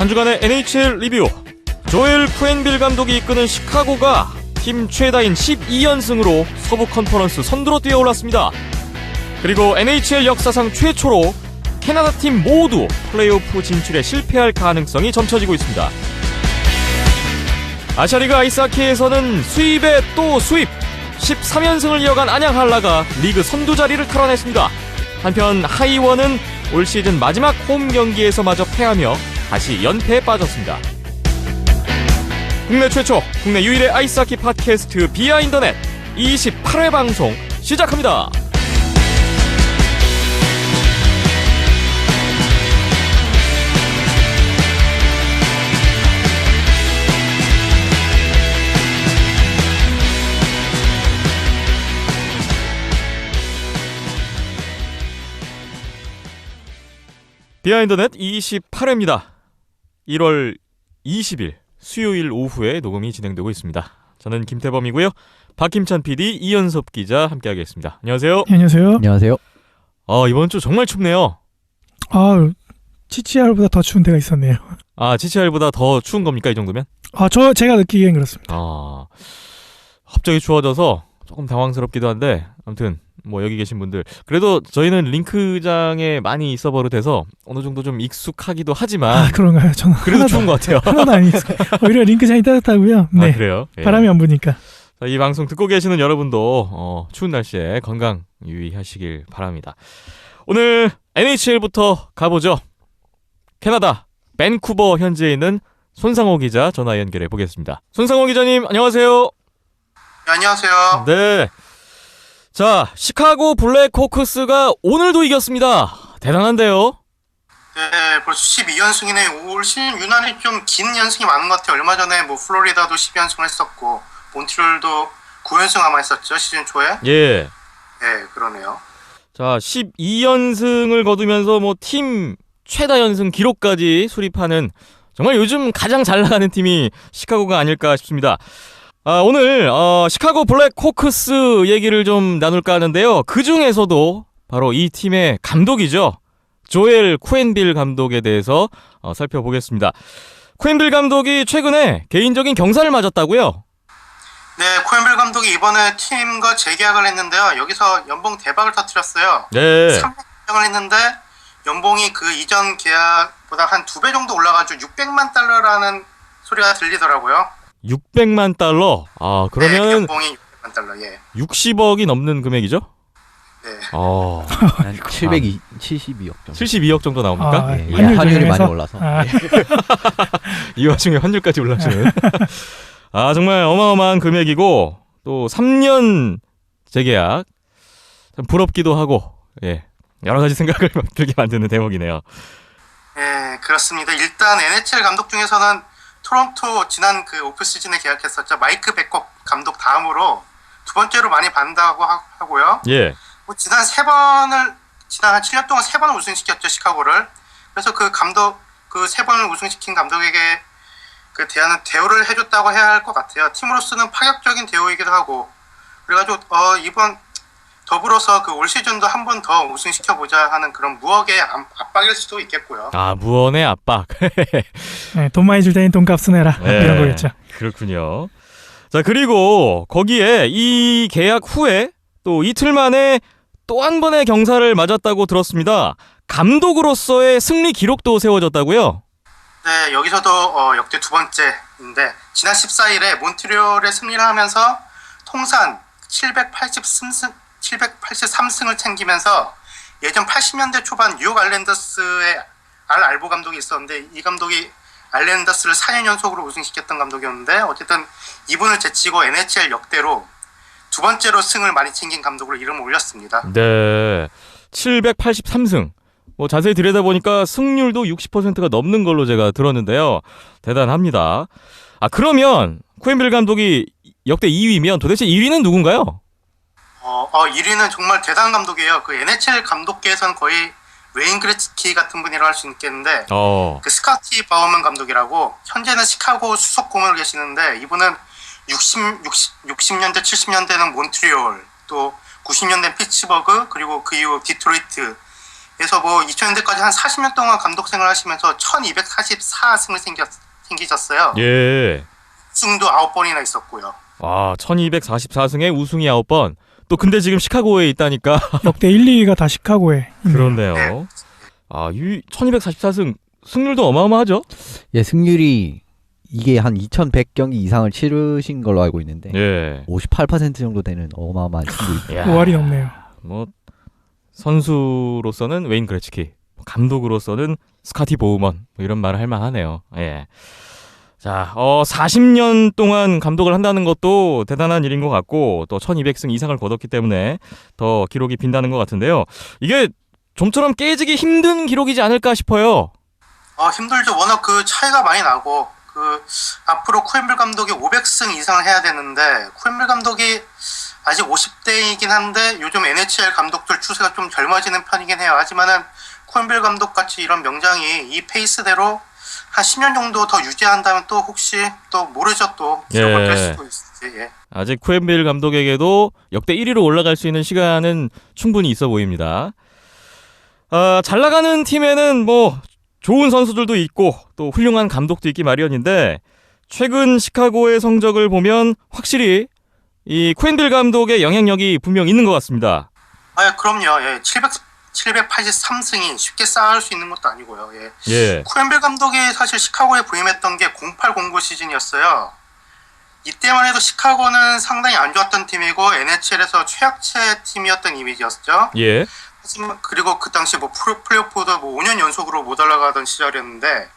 한 주간의 NHL 리뷰. 조엘 쿠엔빌 감독이 이끄는 시카고가 팀 최다인 12연승으로 서부 컨퍼런스 선두로 뛰어올랐습니다. 그리고 NHL 역사상 최초로 캐나다 팀 모두 플레이오프 진출에 실패할 가능성이 점쳐지고 있습니다. 아시아리그 아이스하키에서는 수입에 또 수입! 13연승을 이어간 안양 한라가 리그 선두 자리를 탈환했습니다. 한편 하이원은 올 시즌 마지막 홈 경기에서마저 패하며 다시 연패에 빠졌습니다. 국내 최초, 국내 유일의 아이스하키 팟캐스트 비하인더넷 28회 방송 시작합니다. 비하인더넷 28회입니다. 1월 20일 수요일 오후에 녹음이 진행되고 있습니다. 저는 김태범이고요. 박김찬 PD, 이연섭 기자 함께하겠습니다. 안녕하세요. 안녕하세요. 안녕하세요. 이번 주 정말 춥네요. 치치알보다 더 추운 데가 있었네요. 치치알보다 더 추운 겁니까, 이 정도면? 제가 느끼기엔 그렇습니다. 갑자기 추워져서 조금 당황스럽기도 한데, 아무튼 여기 계신 분들, 그래도 저희는 링크장에 많이 있어 버릇해서 어느 정도 좀 익숙하기도 하지만 그런가요? 저는 그래도 추운 것 같아요. 하나도 안 익숙해요. 오히려 링크장이 따뜻하고요. 네. 그래요? 예. 바람이 안 부니까. 자, 이 방송 듣고 계시는 여러분도 추운 날씨에 건강 유의하시길 바랍니다. 오늘 NHL부터 가보죠. 캐나다 밴쿠버 현지에 있는 손상호 기자 전화 연결해 보겠습니다. 손상호 기자님, 안녕하세요. 네, 안녕하세요. 네. 자, 시카고 블랙호크스가 오늘도 이겼습니다. 대단한데요? 네, 벌써 12연승이네. 올 시즌 유난히 좀 긴 연승이 많은 것 같아요. 얼마 전에 플로리다도 12연승을 했었고, 몬트리올도 9연승 아마 했었죠, 시즌 초에. 예. 네, 그러네요. 자, 12연승을 거두면서 팀 최다 연승 기록까지 수립하는 정말 요즘 가장 잘 나가는 팀이 시카고가 아닐까 싶습니다. 오늘 시카고 블랙호크스 얘기를 좀 나눌까 하는데요. 그 중에서도 바로 이 팀의 감독이죠. 조엘 쿠엔빌 감독에 대해서 살펴보겠습니다. 쿠엔빌 감독이 최근에 개인적인 경사를 맞았다고요? 네, 쿠엔빌 감독이 이번에 팀과 재계약을 했는데요. 여기서 연봉 대박을 터뜨렸어요. 네. 300명을 했는데 연봉이 그 이전 계약보다 한 2배 정도 올라가지고 600만 달러라는 소리가 들리더라고요. 600만 달러? 그러면 네, 연봉이 600만 달러, 예. 60억이 넘는 금액이죠? 네. 한 772억 정도. 72억 정도 나옵니까? 예, 환율 환율이 조정해서? 많이 올라서. 이 와중에 환율까지 올라주는. 정말 어마어마한 금액이고, 또 3년 재계약. 참 부럽기도 하고, 예. 여러 가지 생각을 들게 만드는 대목이네요. 네, 그렇습니다. 일단 NHL 감독 중에서는 토론토 지난 그 오프 시즌에 계약했었죠. 마이크 베커 감독 다음으로 두 번째로 많이 받는다고 하고요. 예. 지난 한 7년 동안 3번 우승시켰죠, 시카고를. 그래서 그 감독, 그 3번을 우승시킨 감독에게 그 대우를 해줬다고 해야 할 것 같아요. 팀으로서는 파격적인 대우이기도 하고. 그래가지고, 이번 더불어서 그 올 시즌도 한 번 더 우승시켜보자 하는 그런 무언의 압박일 수도 있겠고요. 무언의 압박. 네, 돈 많이 줄 테니 돈값은 해라. 네, 이런 거겠죠. 그렇군요. 자, 그리고 거기에 이 계약 후에 또 이틀 만에 또 한 번의 경사를 맞았다고 들었습니다. 감독으로서의 승리 기록도 세워졌다고요? 네, 여기서도 역대 두 번째인데 지난 14일에 몬트리올에 승리를 하면서 통산 783승을 챙기면서 예전 80년대 초반 뉴욕 알랜더스의 알 알보 감독이 있었는데 이 감독이 알랜더스를 4년 연속으로 우승시켰던 감독이었는데 어쨌든 이분을 제치고 NHL 역대로 두 번째로 승을 많이 챙긴 감독으로 이름을 올렸습니다. 네, 783승. 자세히 들여다보니까 승률도 60%가 넘는 걸로 제가 들었는데요. 대단합니다. 그러면 쿠엔빌 감독이 역대 2위면 도대체 1위는 누군가요? 1위는 정말 대단한 감독이에요. 그 NHL 감독계에서는 거의 웨인 그레츠키 같은 분이라고 할 수 있겠는데 그 스카티 바우먼 감독이라고 현재는 시카고 수석 고문을 계시는데 이분은 60년대 70년대는 몬트리올 또 90년대 피츠버그 그리고 그 이후 디트로이트 뭐 2000년대까지 한 40년 동안 감독 생활을 하시면서 1244승을 생기셨어요. 예. 우승도 9번이나 있었고요. 와, 1244승에 우승이 9번. 또 근데 지금 시카고에 있다니까. 역대 1, 2위가 다 시카고에 있네요. 그렇네요. 아, 1244승 승률도 어마어마하죠? 예, 승률이 이게 한 2100경기 이상을 치르신 걸로 알고 있는데 예. 58% 정도 되는 어마어마한 승률. 야, 5할이 넘네요. 뭐 선수로서는 웨인 그레츠키, 감독으로서는 스카티 보우먼 뭐 이런 말을 할 만하네요. 예. 자, 40년 동안 감독을 한다는 것도 대단한 일인 것 같고 또 1200승 이상을 거뒀기 때문에 더 기록이 빈다는 것 같은데요. 이게 좀처럼 깨지기 힘든 기록이지 않을까 싶어요. 힘들죠. 워낙 그 차이가 많이 나고 앞으로 쿠엔빌 감독이 500승 이상을 해야 되는데 쿠엔빌 감독이 아직 50대이긴 한데 요즘 NHL 감독들 추세가 좀 젊어지는 편이긴 해요. 하지만은 쿠엔빌 감독 같이 이런 명장이 이 페이스대로 한 10년 정도 더 유지한다면 또 혹시 또 모르죠. 또 기록을 깰 수도 있지. 예. 아직 쿠엔빌 감독에게도 역대 1위로 올라갈 수 있는 시간은 충분히 있어 보입니다. 잘 나가는 팀에는 뭐 좋은 선수들도 있고 또 훌륭한 감독도 있기 마련인데 최근 시카고의 성적을 보면 확실히 이 쿠엔빌 감독의 영향력이 분명 있는 것 같습니다. 그럼요. 예. 783승이 쉽게 쌓을 수 있는 것도 아니고요. 예. 예. 쿠엔빌 감독이 사실 시카고에 부임했던 게 0809 시즌이었어요. 이때만 해도 시카고는 상당히 안 좋았던 팀이고 NHL에서 최악체 팀이었던 이미지였죠. 예. 그리고 그 당시 뭐 플레이오프도 뭐 5년 연속으로 못 올라가던 시절이었는데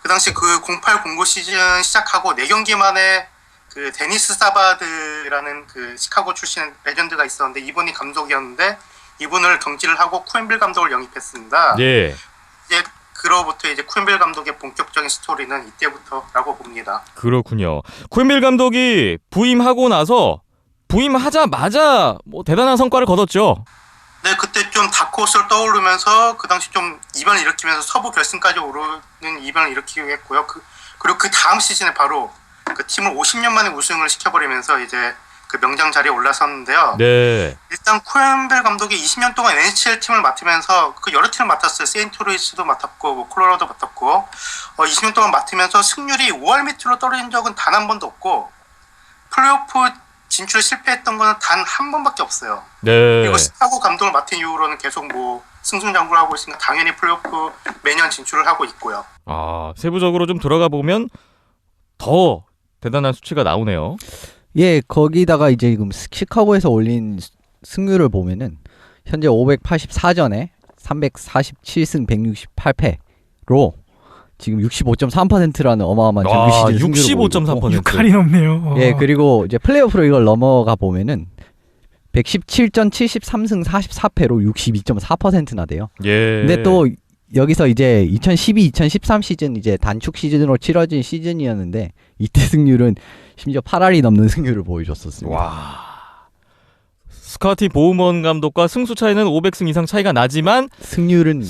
그 당시 그 0809 시즌 시작하고 4경기 만에 그 데니스 사바드라는 그 시카고 출신 레전드가 있었는데 이분이 감독이었는데 이분을 경질을 하고 쿠엔빌 감독을 영입했습니다. 예. 이제 그로부터 이제 쿠엔빌 감독의 본격적인 스토리는 이때부터라고 봅니다. 그렇군요. 쿠엔빌 감독이 부임하고 나서 부임하자마자 뭐 대단한 성과를 거뒀죠. 네, 그때 좀 다크호스를 떠오르면서 그 당시 좀 이변을 일으키면서 서부 결승까지 오르는 이변을 일으키기도 했고요. 그리고 그 다음 시즌에 바로 그 팀을 50년 만에 우승을 시켜버리면서 이제 그 명장 자리에 올라섰는데요. 네. 일단 쿠엔빌 감독이 20년 동안 NHL 팀을 맡으면서 그 여러 팀을 맡았어요. 세인트루이스도 맡았고 뭐 콜로라도 맡았고 20년 동안 맡으면서 승률이 5할 밑으로 떨어진 적은 단 한 번도 없고 플레이오프 진출에 실패했던 거는 단 한 번밖에 없어요. 네. 그리고 시카고 감독을 맡은 이후로는 계속 뭐 승승장구를 하고 있으니까 당연히 플레이오프 매년 진출을 하고 있고요. 세부적으로 좀 들어가 보면 더 대단한 수치가 나오네요. 예, 거기다가 이제 지금 시카고에서 올린 승률을 보면은 현재 584전에 347승 168패로 지금 65.3%라는 어마어마한 정규 시즌 승률을 보이고 65.3%. 6할이 넘네요. 예, 그리고 이제 플레이오프로 이걸 넘어가 보면은 117전 73승 44패로 62.4%나 돼요. 예. 근데 또 여기서 이제 2012-2013 시즌 이제 단축 시즌으로 치러진 시즌이었는데 이때 승률은 심지어 8할이 넘는 승률을 보여줬었습니다. 와. 스카티 보우먼 감독과 승수 차이는 500승 이상 차이가 나지만 승률은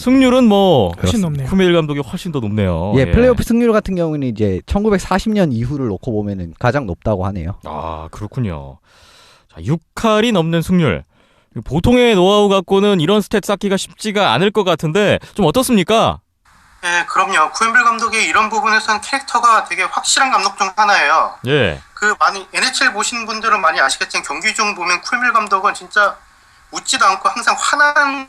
뭐 훨씬 높네요. 쿠엔빌 감독이 훨씬 더 높네요. 예, 플레이오프 승률 같은 경우는 이제 1940년 이후를 놓고 보면은 가장 높다고 하네요. 그렇군요. 자, 6할이 넘는 승률. 보통의 노하우 갖고는 이런 스탯 쌓기가 쉽지가 않을 것 같은데 좀 어떻습니까? 네, 그럼요. 쿠엔빌 감독이 이런 부분에서는 캐릭터가 되게 확실한 감독 중 하나예요. 예. 많이 NHL 보신 분들은 많이 아시겠지만 경기 중 보면 쿠엔빌 감독은 진짜 웃지도 않고 항상 화난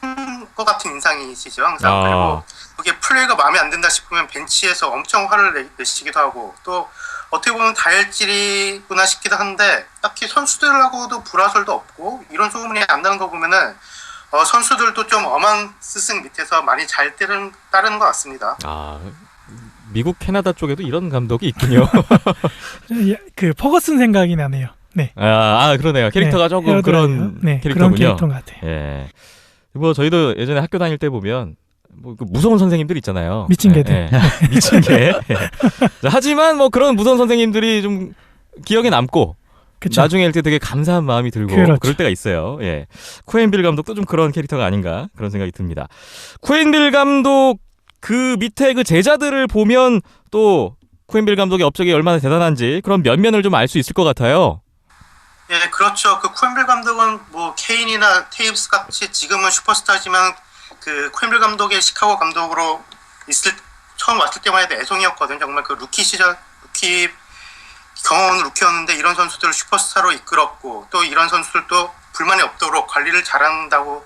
것 같은 인상이시죠. 항상. 그리고 그게 플레이가 마음에 안 든다 싶으면 벤치에서 엄청 화를 내시기도 하고 또 어떻게 보면 다혈질이구나 싶기도 한데 딱히 선수들하고도 불화설도 없고 이런 소문이 안 나는 거 보면은 선수들도 좀 엄한 스승 밑에서 많이 잘 따르는 것 같습니다. 미국 캐나다 쪽에도 이런 감독이 있군요. 그 퍼거슨 생각이 나네요. 네. 그러네요. 캐릭터가 네, 조금 그런 캐릭터군요. 그런 캐릭터 같아요. 예. 뭐 저희도 예전에 학교 다닐 때 보면 뭐 그 무서운 선생님들 있잖아요. 미친 개들. 미친 개. 하지만 뭐 그런 무서운 선생님들이 좀 기억에 남고 그쵸. 나중에 할 때 되게 감사한 마음이 들고 그렇죠. 그럴 때가 있어요. 예. 쿠엔빌 감독도 좀 그런 캐릭터가 아닌가 그런 생각이 듭니다. 쿠엔빌 감독 그 밑에 그 제자들을 보면 또 쿠엔빌 감독의 업적이 얼마나 대단한지 그런 면면을 좀 알 수 있을 것 같아요. 예, 그렇죠. 그 쿠엔빌 감독은 뭐 케인이나 테이브스 같이 지금은 슈퍼스타지만 그 코엔빌 감독의 시카고 감독으로 처음 왔을 때만 해도 애송이었거든. 정말 그 루키 경험 없는 루키였는데 이런 선수들을 슈퍼스타로 이끌었고 또 이런 선수들도 불만이 없도록 관리를 잘한다고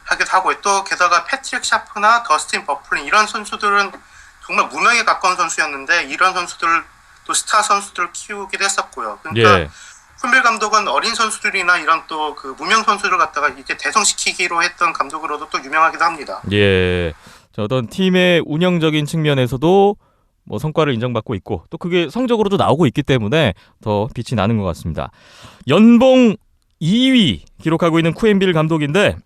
하기도 하고 또 게다가 패트릭 샤프나 더스틴 버플린 이런 선수들은 정말 무명에 가까운 선수였는데 이런 선수들을 또 스타 선수들을 키우기도 했었고요. 그러니까 예. 쿤빌 감독은 어린 선수들이나 이런 또 그 무명 선수를 갖다가 이제 대성시키기로 했던 감독으로도 또 유명하기도 합니다. 예. 어떤 팀의 운영적인 측면에서도 뭐 성과를 인정받고 있고 또 그게 성적으로도 나오고 있기 때문에 더 빛이 나는 것 같습니다. 연봉 2위 기록하고 있는 쿠엔빌 감독인데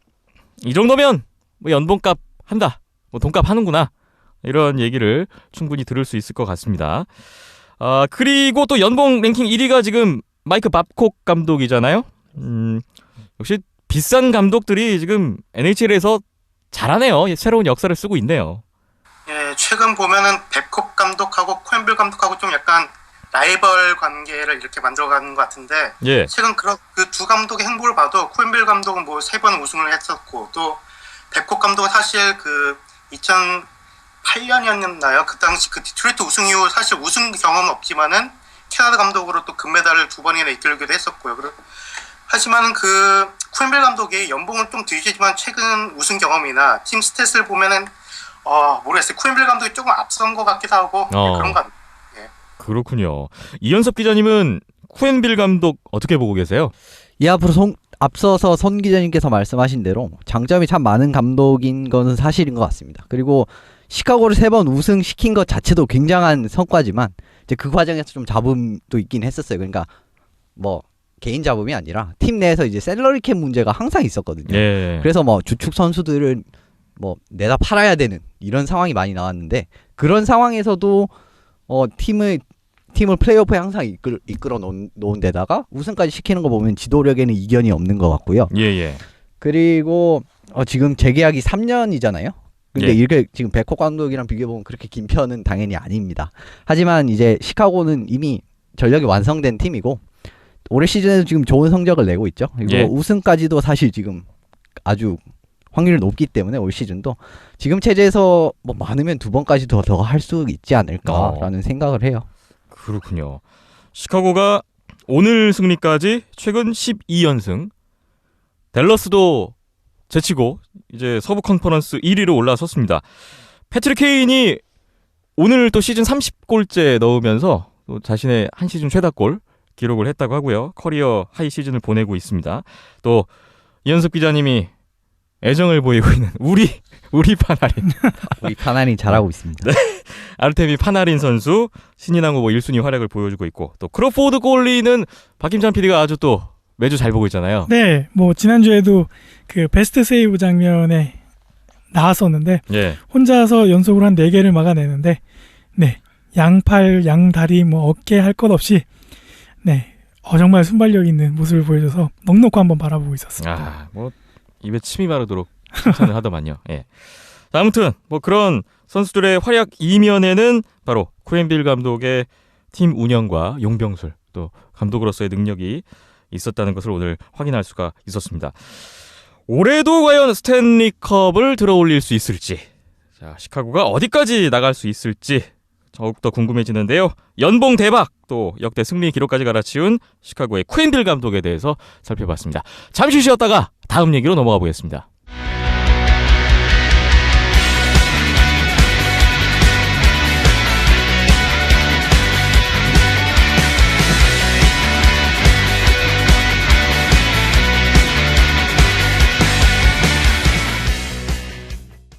이 정도면 뭐 연봉값 한다, 뭐 돈값 하는구나 이런 얘기를 충분히 들을 수 있을 것 같습니다. 그리고 또 연봉 랭킹 1위가 지금 마이크 밥콕 감독이잖아요. 역시 비싼 감독들이 지금 NHL에서 잘하네요. 새로운 역사를 쓰고 있네요. 예, 최근 보면은 뵙콕 감독하고 코엔빌 감독하고 좀 약간 라이벌 관계를 이렇게 만들어가는 것 같은데 예. 최근 그 두 감독의 행보를 봐도 코엔빌 감독은 뭐 3번 우승을 했었고 또 뵙콕 감독은 사실 그 2008년이었나요? 그 당시 그 디트로이트 우승 이후 사실 우승 경험은 없지만은 캐나다 감독으로 또 금메달을 2번이나 이끌기도 했었고요. 하지만은 그 코엔빌 감독이 연봉을 좀 뒤지지만 최근 우승 경험이나 팀 스탯을 보면은 모르겠어요. 코엔빌 감독이 조금 앞선 것 같기도 하고 그런 것 같아요. 예. 그렇군요. 이현섭 기자님은 쿠엔빌 감독 어떻게 보고 계세요? 이 앞으로 앞서서 손 기자님께서 말씀하신 대로 장점이 참 많은 감독인 것은 사실인 것 같습니다. 그리고 시카고를 3번 우승시킨 것 자체도 굉장한 성과지만 이제 그 과정에서 좀 잡음도 있긴 했었어요. 그러니까 뭐 개인 잡음이 아니라 팀 내에서 이제 셀러리 캡 문제가 항상 있었거든요. 예. 그래서 뭐 주축 선수들을 뭐 내다 팔아야 되는 이런 상황이 많이 나왔는데 그런 상황에서도 팀을 플레이오프에 항상 이끌어 놓은 데다가 우승까지 시키는 거 보면 지도력에는 이견이 없는 것 같고요. 예. 그리고 지금 재계약이 3년이잖아요. 근데 예. 이렇게 지금 뵙콕 감독이랑 비교해보면 그렇게 긴 편은 당연히 아닙니다. 하지만 이제 시카고는 이미 전력이 완성된 팀이고 올해 시즌에도 지금 좋은 성적을 내고 있죠. 그리고 예. 우승까지도 사실 지금 아주 확률이 높기 때문에 올 시즌도 지금 체제에서 뭐 많으면 2번까지 더 할 수 있지 않을까라는 생각을 해요. 그렇군요. 시카고가 오늘 승리까지 최근 12연승. 댈러스도 제치고 이제 서부 컨퍼런스 1위로 올라섰습니다. 패트릭 케인이 오늘 또 시즌 30골째 넣으면서 또 자신의 한 시즌 최다골 기록을 했다고 하고요. 커리어 하이 시즌을 보내고 있습니다. 또 이현섭 기자님이 애정을 보이고 있는 우리 파나린 우리 파나린 잘하고 있습니다. 네. 아르테미 파나린 선수 신인왕 후보 1순위 활약을 보여주고 있고 또 크로포드 골리는 박김찬 PD가 아주 또 매주 잘 보고 있잖아요. 네, 뭐 지난주에도 그 베스트 세이브 장면에 나왔었는데 예. 혼자서 연속으로 한 4개를 막아내는데 네, 양팔, 양다리, 뭐 어깨 할 것 없이 네, 정말 순발력 있는 모습을 보여줘서 넉넉히 한번 바라보고 있었습니다. 뭐 입에 침이 마르도록 칭찬을 하더만요. 예. 자, 아무튼 뭐 그런 선수들의 활약 이면에는 바로 쿠엔빌 감독의 팀 운영과 용병술 또 감독으로서의 능력이 있었다는 것을 오늘 확인할 수가 있었습니다. 올해도 과연 스탠리컵을 들어올릴 수 있을지, 자, 시카고가 어디까지 나갈 수 있을지 더욱더 궁금해지는데요. 연봉 대박, 또 역대 승리 기록까지 갈아치운 시카고의 쿠엔빌 감독에 대해서 살펴봤습니다. 잠시 쉬었다가 다음 얘기로 넘어가 보겠습니다.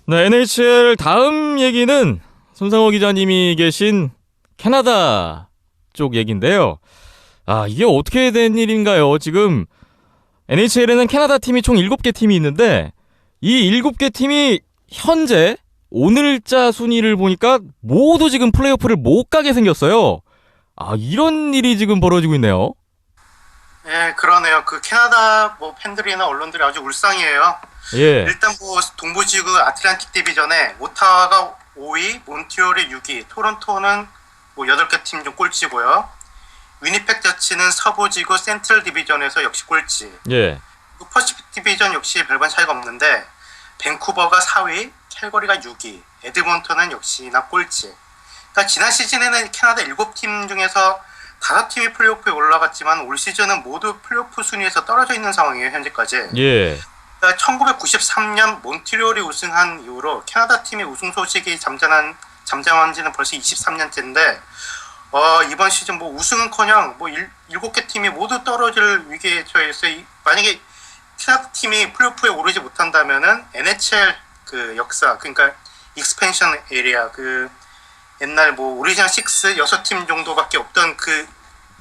네, NHL 다음 얘기는 손상호 기자님이 계신 캐나다 쪽 얘기인데요. 이게 어떻게 된 일인가요? 지금 NHL에는 캐나다 팀이 총 7개 팀이 있는데 이 7개 팀이 현재 오늘자 순위를 보니까 모두 지금 플레이오프를 못 가게 생겼어요. 이런 일이 지금 벌어지고 있네요. 예, 그러네요. 그 캐나다 뭐 팬들이나 언론들이 아주 울상이에요. 예. 일단 뭐 동부지구 아틀란틱 디비전에 오타와가 5위, 몬트리올이 6위, 토론토는 뭐 8개 팀 중 꼴찌고요. 위니펙 저치는 서부지구 센트럴 디비전에서 역시 꼴찌. 예. 퍼시픽 디비전 역시 별반 차이가 없는데 밴쿠버가 4위, 캘거리가 6위, 에드먼턴은 역시나 꼴찌. 그러니까 지난 시즌에는 캐나다 7팀 중에서 5팀이 플레이오프에 올라갔지만 올 시즌은 모두 플레이오프 순위에서 떨어져 있는 상황이에요, 현재까지. 예. 그러니까 1993년 몬트리올이 우승한 이후로 캐나다 팀의 우승 소식이 잠잠한 지는 벌써 23년째인데 이번 시즌 뭐 우승은커녕 뭐 7개 팀이 모두 떨어질 위기에 처해서 만약에 캐나다 팀이 플레이오프에 오르지 못한다면은 NHL 그 역사, 그러니까 익스펜션 에리아, 그 옛날 뭐 오리지널 6 6팀 정도밖에 없던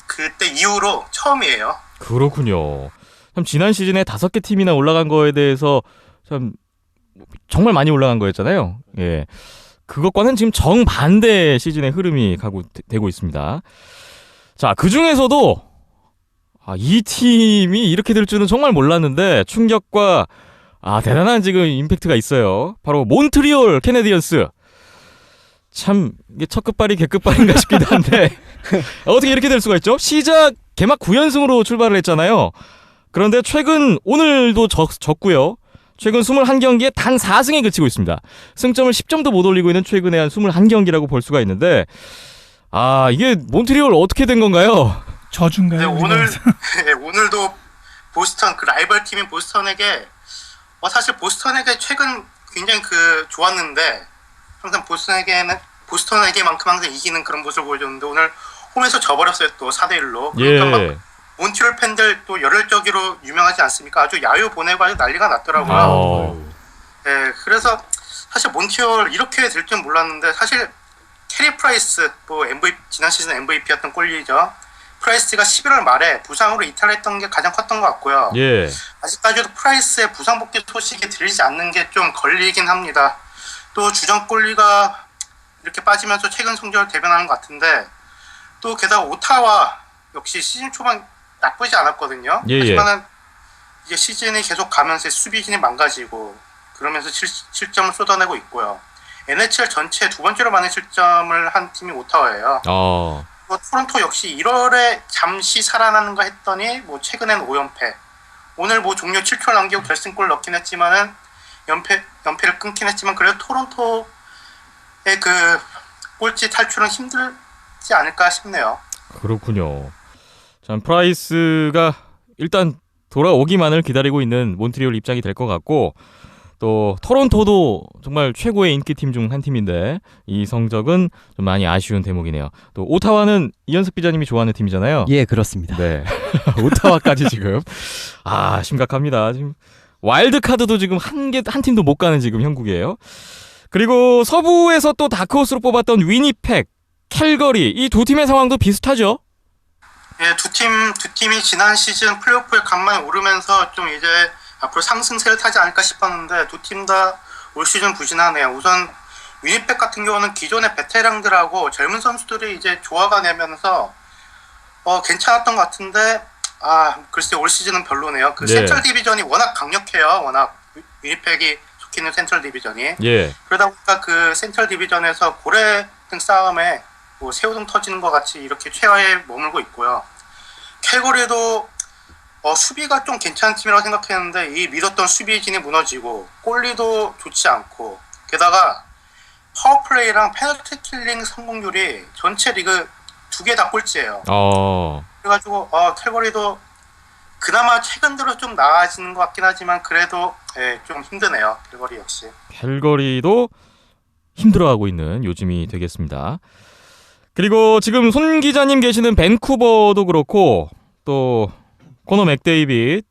그때 이후로 처음이에요. 그렇군요. 참 지난 시즌에 5개 팀이나 올라간 거에 대해서 참 정말 많이 올라간 거였잖아요. 예. 그것과는 지금 정반대 시즌의 흐름이 되고 있습니다. 자, 그 중에서도 이 팀이 이렇게 될 줄은 정말 몰랐는데 충격과 대단한 지금 임팩트가 있어요. 바로 몬트리올 캐네디언스. 참 이게 첫 끝발이 개끝발인가 싶기도 한데 어떻게 이렇게 될 수가 있죠? 시작 개막 9연승으로 출발을 했잖아요. 그런데 최근 오늘도 졌고요. 최근 21경기에 단 4승에 그치고 있습니다. 승점을 10점도 못 올리고 있는 최근에 한 21경기라고 볼 수가 있는데 이게 몬트리올 어떻게 된 건가요? 저주인가요? 네, 오늘도 보스턴 그 라이벌 팀인 보스턴에게 사실 보스턴에게 최근 굉장히 좋았는데 항상 보스턴에게만큼 항상 이기는 그런 모습을 보여줬는데 오늘 홈에서 져버렸어요. 또 4대1로. 예. 몬트리올 팬들 또 열혈적으로 유명하지 않습니까? 아주 야유 보내고 아주 난리가 났더라고요. 네, 그래서 사실 몬트리올 이렇게 될 줄 몰랐는데 사실 캐리 프라이스 뭐 지난 시즌 MVP였던 골리죠. 프라이스가 11월 말에 부상으로 이탈했던 게 가장 컸던 것 같고요. 예. 아직까지도 프라이스의 부상 복귀 소식이 들리지 않는 게 좀 걸리긴 합니다. 또 주전 골리가 이렇게 빠지면서 최근 성적을 대변하는 것 같은데 또 게다가 오타와 역시 시즌 초반 나쁘지 않았거든요. 예. 하지만은 이제 시즌이 계속 가면서 수비진이 망가지고 그러면서 실점을 쏟아내고 있고요. NHL 전체 두 번째로 많은 실점을 한 팀이 오타와예요. 토론토 역시 1월에 잠시 살아나는가 했더니 뭐 최근엔 5연패. 오늘 뭐 종료 7초를 남기고 결승골 넣긴 했지만은 연패를 끊긴 했지만 그래도 토론토의 그 꼴찌 탈출은 힘들지 않을까 싶네요. 그렇군요. 참 프라이스가 일단 돌아오기만을 기다리고 있는 몬트리올 입장이 될 것 같고 또 토론토도 정말 최고의 인기팀 중 한 팀인데 이 성적은 좀 많이 아쉬운 대목이네요. 또 오타와는 이현석 기자님이 좋아하는 팀이잖아요. 예, 그렇습니다. 네. 오타와까지 지금 심각합니다. 지금 와일드 카드도 지금 한 팀도 못 가는 지금 형국이에요. 그리고 서부에서 또 다크호스로 뽑았던 위니펙, 캘거리 이 두 팀의 상황도 비슷하죠. 예, 두 팀이 지난 시즌 플레이오프에 간만에 오르면서 좀 이제 앞으로 상승세를 타지 않을까 싶었는데 두 팀 다 올 시즌 부진하네요. 우선 위니펙 같은 경우는 기존의 베테랑들하고 젊은 선수들이 이제 조화가 되면서 괜찮았던 것 같은데 글쎄 올 시즌은 별로네요. 그 네. 센트럴 디비전이 워낙 강력해요. 워낙 위니펙이 속해 있는 센트럴 디비전이. 예. 그러다 보니까 그 센트럴 디비전에서 고래 등 싸움에 뭐 새우등 터지는 것 같이 이렇게 최하에 머물고 있고요. 캘거리도 수비가 좀 괜찮은 팀이라고 생각했는데 이 믿었던 수비진이 무너지고 골리도 좋지 않고 게다가 파워플레이랑 페널티 킬링 성공률이 전체 리그 2개 다 꼴찌예요. 그래가지고 캘거리도 그나마 최근 들어 좀 나아지는 것 같긴 하지만 그래도 좀 힘드네요. 캘거리 역시. 캘거리도 힘들어하고 있는 요즘이 되겠습니다. 그리고 지금 손 기자님 계시는 밴쿠버도 그렇고 또 코너 맥데이빗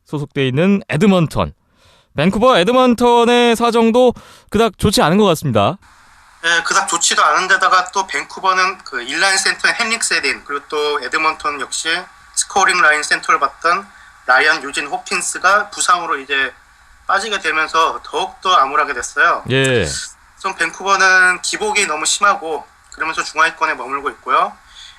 소속돼 있는 에드먼턴. 밴쿠버 에드먼턴의 사정도 그닥 좋지 않은 것 같습니다. 네, 그닥 좋지도 않은데다가 또 밴쿠버는 그 인라인 센터의 헨릭 세딘 그리고 또 에드먼턴 역시 스코어링 라인 센터를 맡던 라이언 유진 호킨스가 부상으로 이제 빠지게 되면서 더욱더 암울하게 됐어요. 예. 좀 밴쿠버는 기복이 너무 심하고 그러면서 중하위권에 머물고 있고요.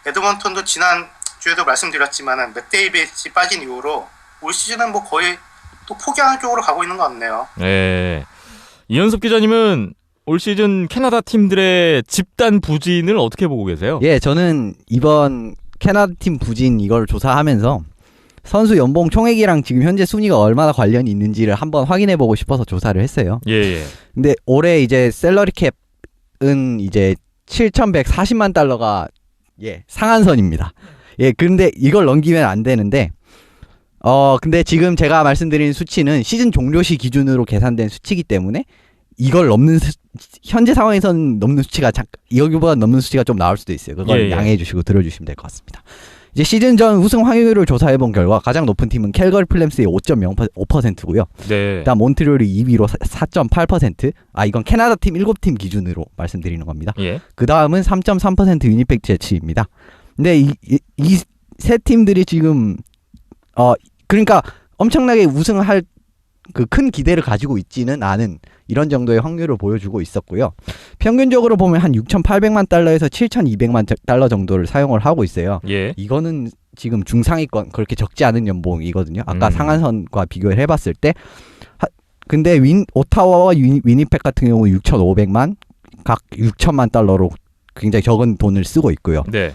에드먼턴도 지난 주에도 말씀드렸지만 맥데이빗이 빠진 이후로 올 시즌은 뭐 거의 또 포기하는 쪽으로 가고 있는 것 같네요. 네. 이현섭 기자님은 올 시즌 캐나다 팀들의 집단 부진을 어떻게 보고 계세요? 예, 저는 이번 캐나다 팀 부진 이걸 조사하면서 선수 연봉 총액이랑 지금 현재 순위가 얼마나 관련이 있는지를 한번 확인해보고 싶어서 조사를 했어요. 예, 예. 근데 올해 이제 셀러리 캡은 이제 7,140만 달러가 상한선입니다. 근데 이걸 넘기면 안 되는데 근데 지금 제가 말씀드린 수치는 시즌 종료 시 기준으로 계산된 수치이기 때문에 이걸 넘는 현재 상황에서는 넘는 수치가 여기보다 넘는 수치가 좀 나올 수도 있어요. 그걸 예. 양해해 주시고 들어주시면 될 것 같습니다. 이제 시즌 전 우승 확률을 조사해본 결과 가장 높은 팀은 캘거리 플램스의 5.05%고요. 네. 일단 몬트리올이 2위로 4.8%. 이건 캐나다 팀 7팀 기준으로 말씀드리는 겁니다. 예. 그 다음은 3.3% 위니펙 제츠입니다. 근데 이 세 팀들이 지금 그러니까 엄청나게 우승할 그 큰 기대를 가지고 있지는 않은 이런 정도의 확률을 보여주고 있었고요. 평균적으로 보면 한 6,800만 달러에서 7,200만 달러 정도를 사용을 하고 있어요. 예. 이거는 지금 중상위권 그렇게 적지 않은 연봉이거든요. 아까 상한선과 비교를 해봤을 때. 근데 오타와와 위니펙 같은 경우 6,500만 각 6천만 달러로 굉장히 적은 돈을 쓰고 있고요. 네.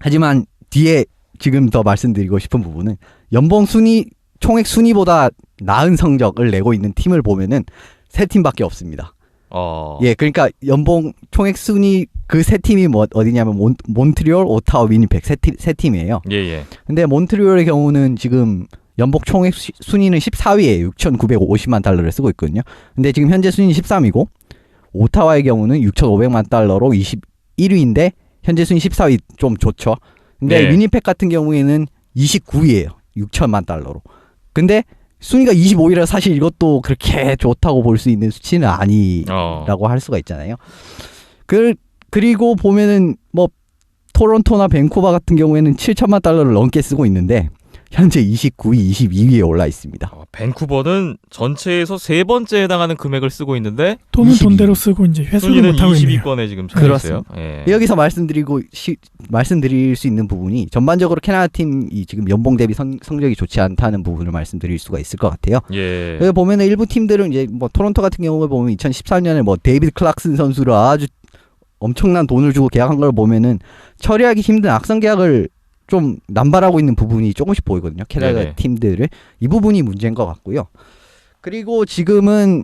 하지만 뒤에 지금 더 말씀드리고 싶은 부분은 연봉 순위 총액 순위보다 나은 성적을 내고 있는 팀을 보면은 세 팀밖에 없습니다. 그러니까 연봉 총액 순위 그 세 팀이 어디냐면 몬트리올, 오타와, 위니펙 세 팀이에요. 예, 예. 근데 몬트리올의 경우는 지금 연봉 총액 순위는 14위에 6,950만 달러를 쓰고 있거든요. 근데 지금 현재 순위 13위고 오타와의 경우는 6,500만 달러로 21위인데 현재 순위 14위 좀 좋죠. 근데 네. 위니펙 같은 경우에는 29위예요. 6천만 달러로. 근데 순위가 25위라 사실 이것도 그렇게 좋다고 볼 수 있는 수치는 아니라고 할 수가 있잖아요. 그리고 보면은 뭐 토론토나 밴쿠버 같은 경우에는 7천만 달러를 넘게 쓰고 있는데 현재 29위, 22위에 올라 있습니다. 밴쿠버는 전체에서 세 번째에 해당하는 금액을 쓰고 있는데 돈은 22. 돈대로 쓰고 이제 회수를 순위는 못하고 있네요. 22권에 지금 처해 있어요. 예. 여기서 말씀드릴 수 있는 부분이 전반적으로 캐나다 팀이 지금 연봉 대비 성적이 좋지 않다는 부분을 말씀드릴 수가 있을 것 같아요. 예. 여기 보면은 일부 팀들은 이제 뭐 토론토 같은 경우에 보면 2014년에 뭐 데이비드 클락슨 선수를 아주 엄청난 돈을 주고 계약한 걸 보면은 처리하기 힘든 악성 계약을 좀 남발하고 있는 부분이 조금씩 보이거든요. 캐나다 네네. 팀들을. 이 부분이 문제인 것 같고요. 그리고 지금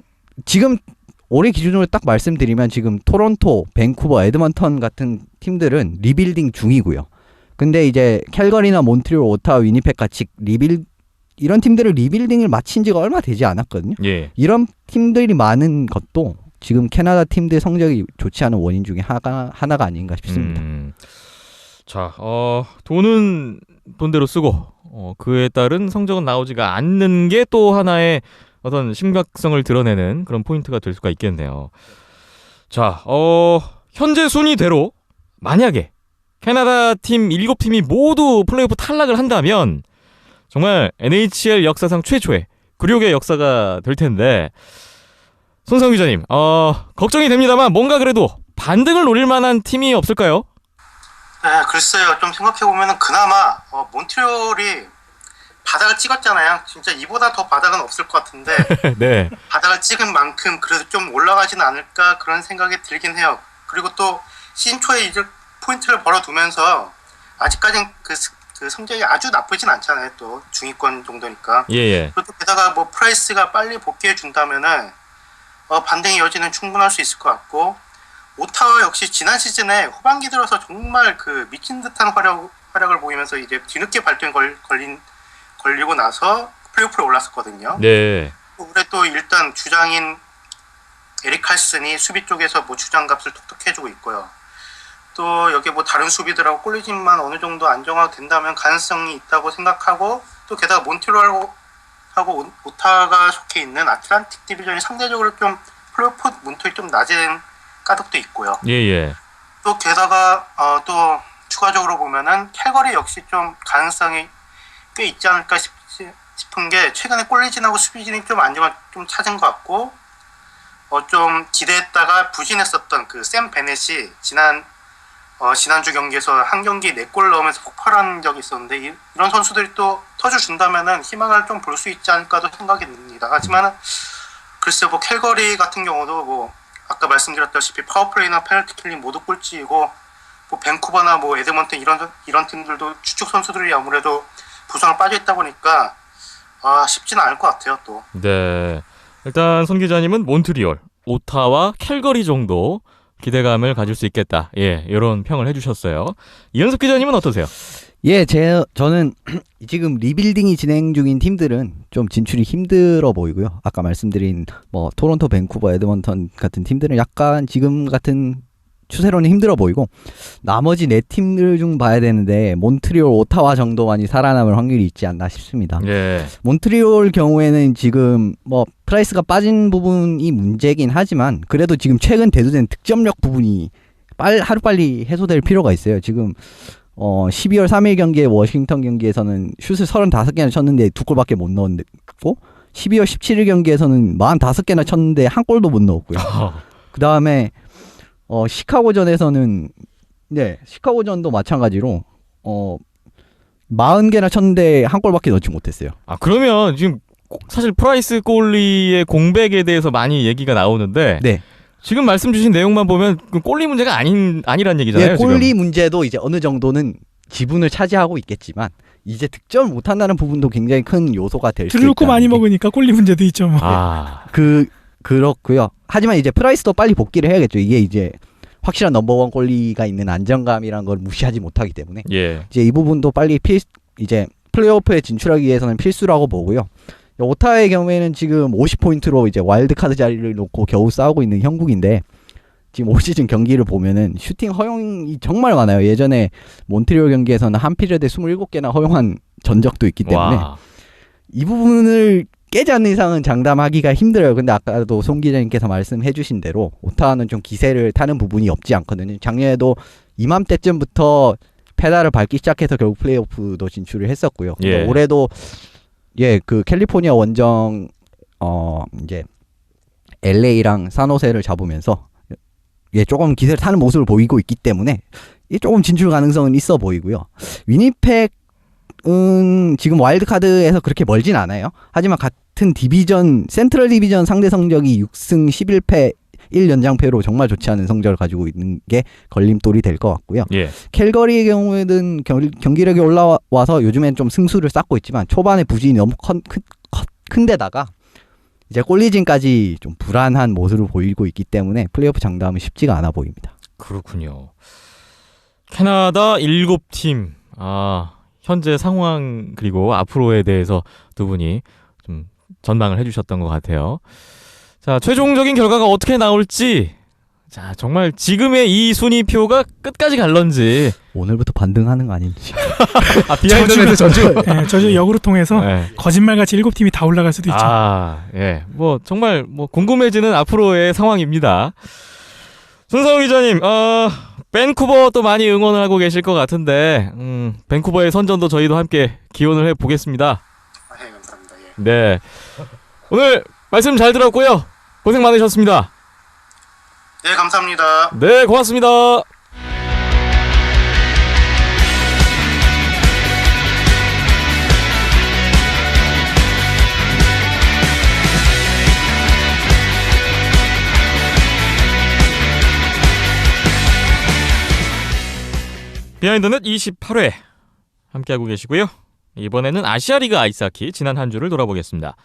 올해 기준으로 딱 말씀드리면 지금 토론토, 밴쿠버, 에드먼턴 같은 팀들은 리빌딩 중이고요. 근데 이제 캘거리나 몬트리올, 오타와, 위니펙 같이 이런 팀들은 리빌딩을 마친 지가 얼마 되지 않았거든요. 예. 이런 팀들이 많은 것도 지금 캐나다 팀들 성적이 좋지 않은 원인 중에 하나가 아닌가 싶습니다. 자, 돈은 돈대로 쓰고 그에 따른 성적은 나오지가 않는 게 또 하나의 어떤 심각성을 드러내는 그런 포인트가 될 수가 있겠네요. 자, 현재 순위대로 만약에 캐나다 팀 7팀이 모두 플레이오프 탈락을 한다면 정말 NHL 역사상 최초의 굴욕의 역사가 될 텐데 손성 기자님, 걱정이 됩니다만 뭔가 그래도 반등을 노릴 만한 팀이 없을까요? 네, 글쎄요. 좀 생각해보면은 그나마 몬트리올이 바닥을 찍었잖아요. 진짜 이보다 더 바닥은 없을 것 같은데 네. 바닥을 찍은 만큼 그래도 좀 올라가지는 않을까 그런 생각이 들긴 해요. 그리고 또 시즌 초에 이제 포인트를 벌어두면서 아직까지는 그 성적이 아주 나쁘진 않잖아요. 또 중위권 정도니까. 예. 그리고 게다가 뭐 프라이스가 빨리 복귀해 준다면은 반등의 여지는 충분할 수 있을 것 같고 오타와 역시 지난 시즌에 후반기 들어서 정말 그 미친 듯한 활약을 보이면서 이제 뒤늦게 발등에 걸리고 나서 플레이오프에 올랐었거든요. 네. 올해 또 일단 주장인 에릭 칼슨이 수비 쪽에서 뭐 주장값을 톡톡 해주고 있고요. 또 여기 뭐 다른 수비들하고 꼴리진만 어느 정도 안정화가 된다면 가능성이 있다고 생각하고 또 게다가 몬트리올하고 오타가 속해 있는 아틀란틱 디비전이 상대적으로 좀 플레이오프 문턱이 좀 낮은 가덕도 있고요. 예. 또 게다가 또 추가적으로 보면은 캘거리 역시 좀 가능성이 꽤 있지 않을까 싶은 게 최근에 꼴리진하고 수비진이 좀 안정화 좀 찾은 것 같고 좀 기대했다가 부진했었던 그 샘 베넷이 지난주 경기에서 한 경기 4골 넣으면서 폭발한 적이 있었는데 이런 선수들이 또 터져준다면은 희망을 좀 볼 수 있지 않을까도 생각이 듭니다. 하지만은 글쎄 뭐 캘거리 같은 경우도 뭐 아까 말씀드렸다시피 파워플레이나 페널티 킬링 모두 꼴찌이고 뭐 밴쿠버나 뭐 에드먼턴 이런 팀들도 주축 선수들이 아무래도 부상을 빠져 있다 보니까 쉽지는 않을 것 같아요 또. 네. 일단 손 기자님은 몬트리올, 오타와 캘거리 정도 기대감을 가질 수 있겠다. 예, 이런 평을 해주셨어요. 이현석 기자님은 어떠세요? 예, 저는 지금 리빌딩이 진행 중인 팀들은 좀 진출이 힘들어 보이고요. 아까 말씀드린 뭐 토론토, 밴쿠버, 에드먼턴 같은 팀들은 약간 지금 같은 추세로는 힘들어 보이고, 나머지 네 팀들 중 봐야 되는데 몬트리올, 오타와 정도만이 살아남을 확률이 있지 않나 싶습니다. 예. 몬트리올 경우에는 지금 뭐 프라이스가 빠진 부분이 문제긴 하지만 그래도 지금 최근 대두된 득점력 부분이 하루빨리 해소될 필요가 있어요. 지금 12월 3일 경기에 워싱턴 경기에서는 슛을 35개나 쳤는데 2골밖에 못 넣었고, 12월 17일 경기에서는 45개나 쳤는데 한 골도 못 넣었고요. 그 다음에 시카고전에서는 시카고전도 마찬가지로 40개나 쳤는데 한 골밖에 넣지 못했어요. 그러면 지금 사실 프라이스 골리의 공백에 대해서 많이 얘기가 나오는데 네. 지금 말씀 주신 내용만 보면 그 골리 문제가 아니란 얘기잖아요. 예, 골리 지금. 문제도 이제 어느 정도는 지분을 차지하고 있겠지만 이제 득점을 못한다는 부분도 굉장히 큰 요소가 될 수 있다. 들놓고 많이 먹으니까 골리 문제도 있죠. 뭐. 그렇고요. 하지만 이제 프라이스도 빨리 복귀를 해야겠죠. 이게 이제 확실한 넘버원 골리가 있는 안정감이란 걸 무시하지 못하기 때문에 예. 이제 이 부분도 빨리 이제 플레이오프에 진출하기 위해서는 필수라고 보고요. 오타의 경우에는 지금 50포인트로 이제 와일드카드 자리를 놓고 겨우 싸우고 있는 형국인데, 지금 올 시즌 경기를 보면은 슈팅 허용이 정말 많아요. 예전에 몬트리올 경기에서는 한 피리어드에 27개나 허용한 전적도 있기 때문에 와. 이 부분을 깨지 않는 이상은 장담하기가 힘들어요. 근데 아까도 송 기자님께서 말씀해 주신 대로 오타와는 좀 기세를 타는 부분이 없지 않거든요. 작년에도 이맘때쯤부터 페달을 밟기 시작해서 결국 플레이오프도 진출을 했었고요. 예. 올해도 그 캘리포니아 원정 이제 LA랑 산호세를 잡으면서 조금 기세를 타는 모습을 보이고 있기 때문에 조금 진출 가능성은 있어 보이고요. 위니펙은 지금 와일드카드에서 그렇게 멀진 않아요. 하지만 같은 디비전, 센트럴 디비전 상대 성적이 6승 11패 1연장패로 정말 좋지 않은 성적을 가지고 있는 게 걸림돌이 될 것 같고요. 예. 캘거리의 경우에는 경기력이 올라와서 요즘엔 좀 승수를 쌓고 있지만 초반에 부진이 너무 큰데다가 이제 골리진까지 좀 불안한 모습을 보이고 있기 때문에 플레이오프 장담은 쉽지가 않아 보입니다. 그렇군요. 캐나다 7팀. 현재 상황 그리고 앞으로에 대해서 두 분이 좀 전망을 해주셨던 것 같아요. 자, 최종적인 결과가 어떻게 나올지, 자, 정말 지금의 이 순위표가 끝까지 갈런지. 오늘부터 반등하는 거 아닌지. 비하인드에서 저주. 네, 저주 역으로 통해서 네. 거짓말같이 7팀이 다 올라갈 수도 있죠. 예. 뭐 정말 궁금해지는 앞으로의 상황입니다. 손상우 기자님, 밴쿠버 또 많이 응원을 하고 계실 것 같은데, 밴쿠버의 선전도 저희도 함께 기원을 해 보겠습니다. 네, 감사합니다. 예. 네. 오늘 말씀 잘 들었고요. 고생 많으셨습니다. 네, 감사합니다. 네, 고맙습니다. 비하인드넷 28회 함께하고 계시고요. 이번에는 아시아리그 아이스하키 지난 한 주를 돌아보겠습니다.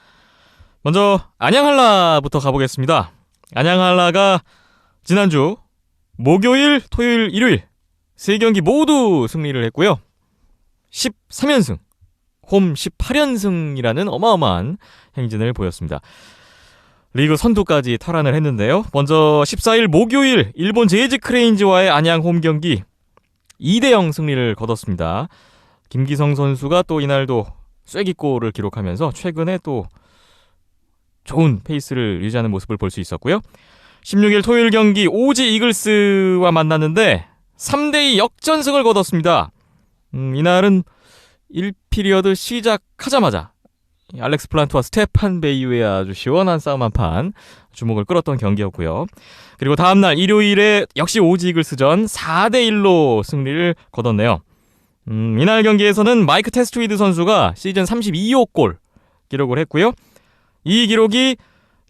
먼저 안양한라부터 가보겠습니다. 안양한라가 지난주 목요일, 토요일, 일요일 3경기 모두 승리를 했고요. 13연승, 홈 18연승이라는 어마어마한 행진을 보였습니다. 리그 선두까지 탈환을 했는데요. 먼저 14일 목요일 일본 제이지 크레인즈와의 안양 홈 경기 2대0 승리를 거뒀습니다. 김기성 선수가 또 이날도 쐐기골을 기록하면서 최근에 또 좋은 페이스를 유지하는 모습을 볼 수 있었고요. 16일 토요일 경기 오지 이글스와 만났는데 3대2 역전승을 거뒀습니다. 이날은 1피리어드 시작하자마자 알렉스 플란트와 스테판 베이유의 아주 시원한 싸움 한판 주목을 끌었던 경기였고요. 그리고 다음날 일요일에 역시 오지 이글스전 4대1로 승리를 거뒀네요. 이날 경기에서는 마이크 테스트위드 선수가 시즌 32호 골 기록을 했고요. 이 기록이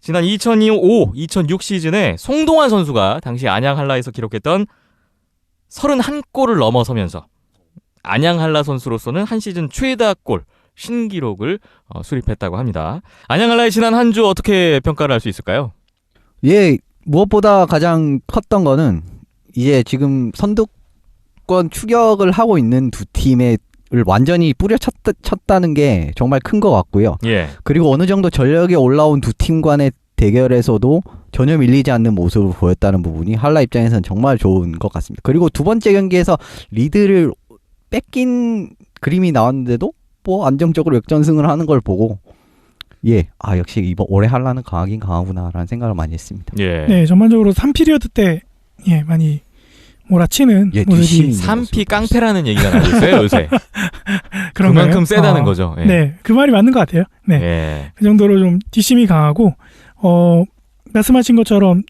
지난 2005-2006 시즌에 송동환 선수가 당시 안양 한라에서 기록했던 31골을 넘어서면서 안양 한라 선수로서는 한 시즌 최다 골 신기록을 수립했다고 합니다. 안양 한라의 지난 한 주 어떻게 평가를 할 수 있을까요? 예, 무엇보다 가장 컸던 거는 이제 지금 선두권 추격을 하고 있는 두 팀을 완전히 뿌려쳤다는 게 정말 큰 것 같고요. 예. 그리고 어느 정도 전력이 올라온 두 팀 간의 대결에서도 전혀 밀리지 않는 모습을 보였다는 부분이 한라 입장에서는 정말 좋은 것 같습니다. 그리고 두 번째 경기에서 리드를 뺏긴 그림이 나왔는데도 뭐 안정적으로 역전승을 하는 걸 보고 역시 이번 올해 한라는 강하긴 강하구나라는 생각을 많이 했습니다. 예. 네, 전반적으로 3피리어드 때 많이 몰아치는 모습이 뒷심이 3피 깡패라는 얘기가 나오고 있어요, 요새. 그런가요? 그만큼 세다는 거죠. 예. 네, 그 말이 맞는 것 같아요. 네, 예. 그 정도로 좀 뒷심이 강하고 말씀하신 것처럼